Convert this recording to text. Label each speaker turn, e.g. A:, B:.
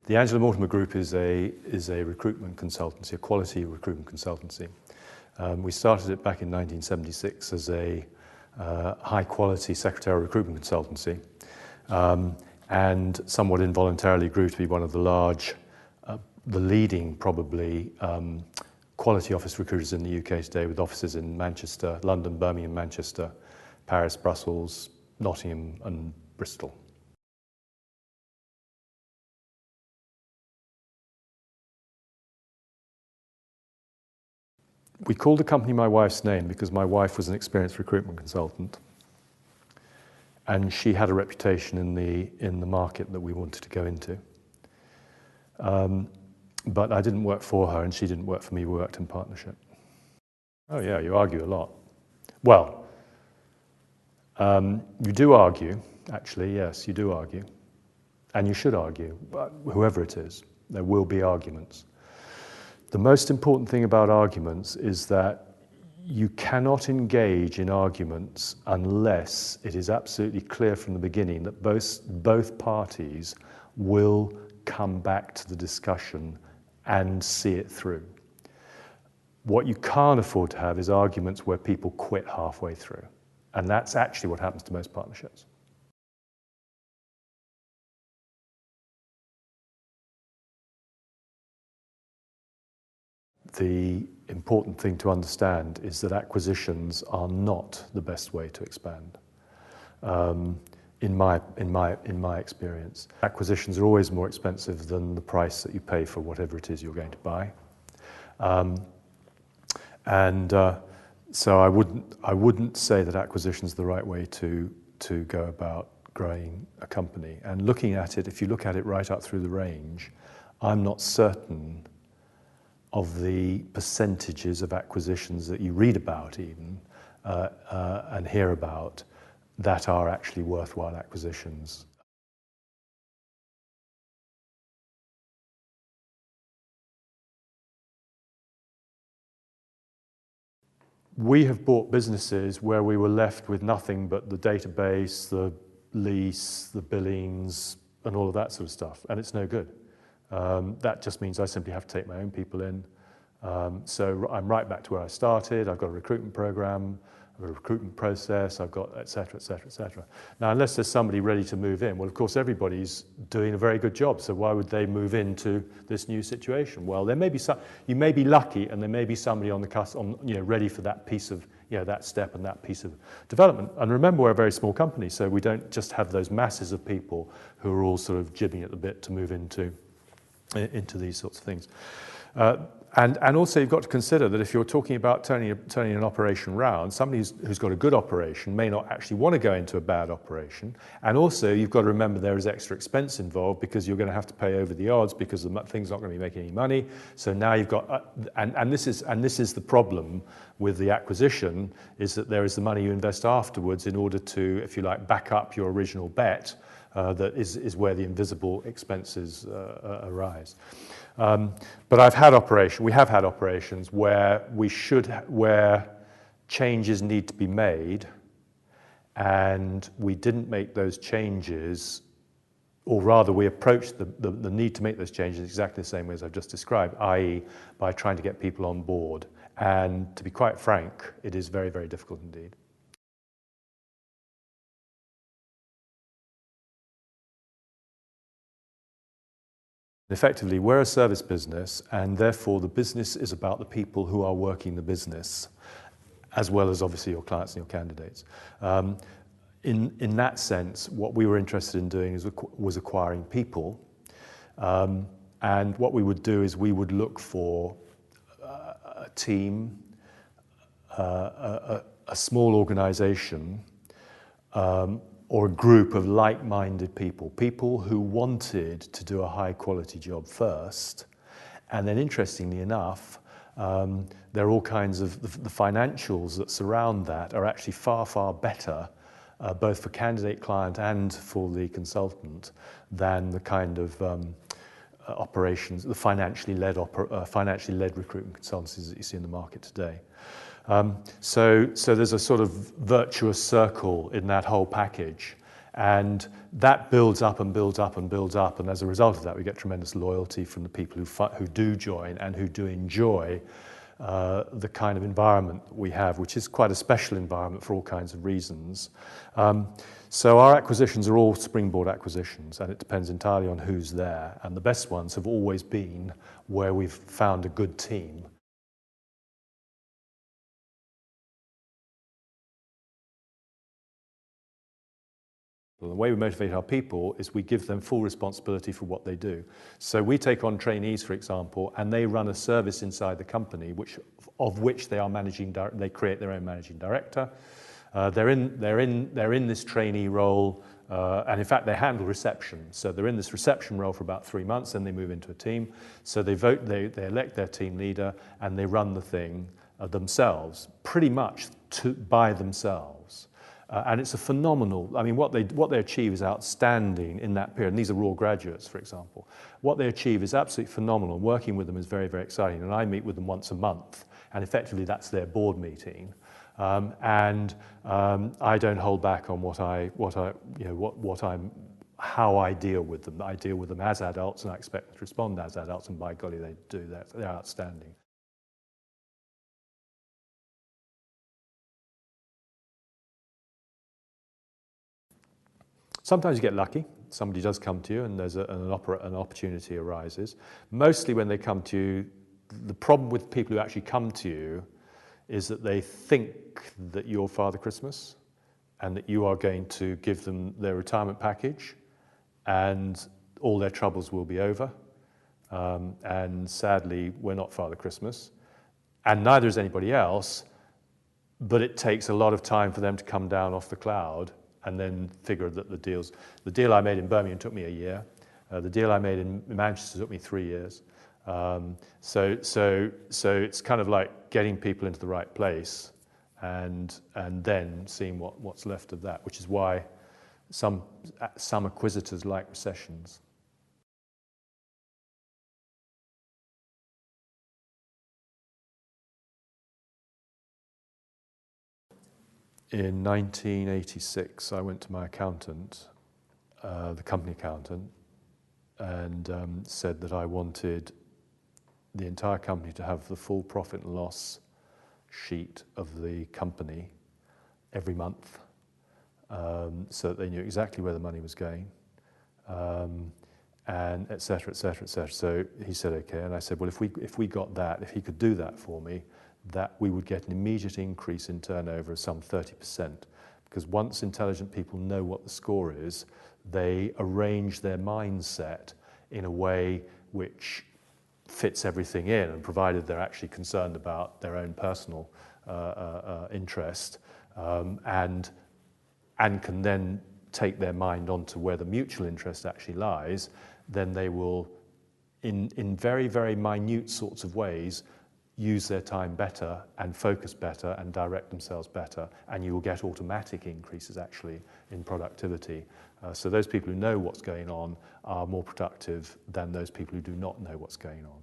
A: The Mortimer Group is a recruitment consultancy, a quality recruitment consultancy. We started it back in 1976 as a high-quality secretarial recruitment consultancy, and somewhat involuntarily grew to be one of the leading, probably, quality office recruiters in the UK today, with offices in Manchester, London, Birmingham, Manchester, Paris, Brussels, Nottingham, and Bristol. We called the company my wife's name because my wife was an experienced recruitment consultant, and she had a reputation in the market that we wanted to go into. But I didn't work for her, and she didn't work for me. We worked in partnership. Oh yeah, you argue a lot. Well, you do argue, actually, yes, you do argue. And you should argue, but whoever it is, there will be arguments. The most important thing about arguments is that you cannot engage in arguments unless it is absolutely clear from the beginning that both parties will come back to the discussion and see it through. What you can't afford to have is arguments where people quit halfway through. And that's actually what happens to most partnerships. The important thing to understand is that acquisitions are not the best way to expand. In my experience, acquisitions are always more expensive than the price that you pay for whatever it is you're going to buy, so I wouldn't say that acquisition is the right way to go about growing a company. And looking at it, if you look at it right up through the range, I'm not certain of the percentages of acquisitions that you read about even and hear about that are actually worthwhile acquisitions. We have bought businesses where we were left with nothing but the database, the lease, the billings, and all of that sort of stuff, and it's no good. That just means I simply have to take my own people in. So I'm right back to where I started. I've got a recruitment program, I've got a recruitment process, I've got et cetera, et cetera, et cetera. Now, unless there's somebody ready to move in, well, of course, everybody's doing a very good job. So why would they move into this new situation? Well, there may be some, you may be lucky, and there may be somebody on the cusp, ready for that piece of, that step and that piece of development. And remember, we're a very small company, so we don't just have those masses of people who are all sort of jibbing at the bit to move into these sorts of things. And also you've got to consider that if you're talking about turning an operation round, somebody who's got a good operation may not actually want to go into a bad operation. And also you've got to remember there is extra expense involved because you're going to have to pay over the odds because the thing's not going to be making any money. So now you've got, and this is the problem with the acquisition, is that there is the money you invest afterwards in order to, if you like, back up your original bet. That is where the invisible expenses arise. But we have had operations where where changes need to be made, and we didn't make those changes, or rather we approached the need to make those changes exactly the same way as I've just described, i.e. by trying to get people on board. And to be quite frank, it is very, very difficult indeed. Effectively, we're a service business, and therefore the business is about the people who are working the business, as well as obviously your clients and your candidates. In that sense, what we were interested in doing was acquiring people, and what we would do is we would look for a team, a small organization, or a group of like-minded people who wanted to do a high-quality job first. And then, interestingly enough, there are all kinds of, the financials that surround that are actually far, far better, both for candidate, client, and for the consultant, than the kind of operations, the financially led recruitment consultancies that you see in the market today. So there's a sort of virtuous circle in that whole package, And that builds up and builds up and builds up, and as a result of that, we get tremendous loyalty from the people who do join and who do enjoy the kind of environment that we have, which is quite a special environment for all kinds of reasons. So our acquisitions are all springboard acquisitions, and it depends entirely on who's there. And the best ones have always been where we've found a good team. The way we motivate our people is we give them full responsibility for what they do. So we take on trainees, for example, and they run a service inside the company, of which they are they create their own managing director. They're in this trainee role, and in fact they handle reception. So they're in this reception role for about 3 months, then they move into a team. So they elect their team leader, and they run the thing themselves, pretty much by themselves. And it's a phenomenal, I mean, what they achieve is outstanding in that period. And these are raw graduates, for example. What they achieve is absolutely phenomenal. Working with them is very, very exciting. And I meet with them once a month, and effectively that's their board meeting. I don't hold back on how I deal with them. I deal with them as adults, and I expect them to respond as adults. And by golly, they do that. They're outstanding. Sometimes you get lucky. Somebody does come to you and there's an opportunity arises. Mostly when they come to you, the problem with people who actually come to you is that they think that you're Father Christmas and that you are going to give them their retirement package and all their troubles will be over. And sadly, we're not Father Christmas, and neither is anybody else, but it takes a lot of time for them to come down off the cloud and then figure that the deal I made in Birmingham took me a year. The deal I made in Manchester took me 3 years. So it's kind of like getting people into the right place and then seeing what's left of that, which is why some acquisitors like recessions. In 1986, I went to my accountant, the company accountant, and said that I wanted the entire company to have the full profit and loss sheet of the company every month, so that they knew exactly where the money was going, and et cetera, et cetera, et cetera. So he said, okay, and I said, well, if we got that, if he could do that for me, that we would get an immediate increase in turnover of some 30%. Because once intelligent people know what the score is, they arrange their mindset in a way which fits everything in, and provided they're actually concerned about their own personal interest, and can then take their mind onto where the mutual interest actually lies, then they will, in very, very minute sorts of ways, use their time better and focus better and direct themselves better, and you will get automatic increases actually in productivity. So those people who know what's going on are more productive than those people who do not know what's going on.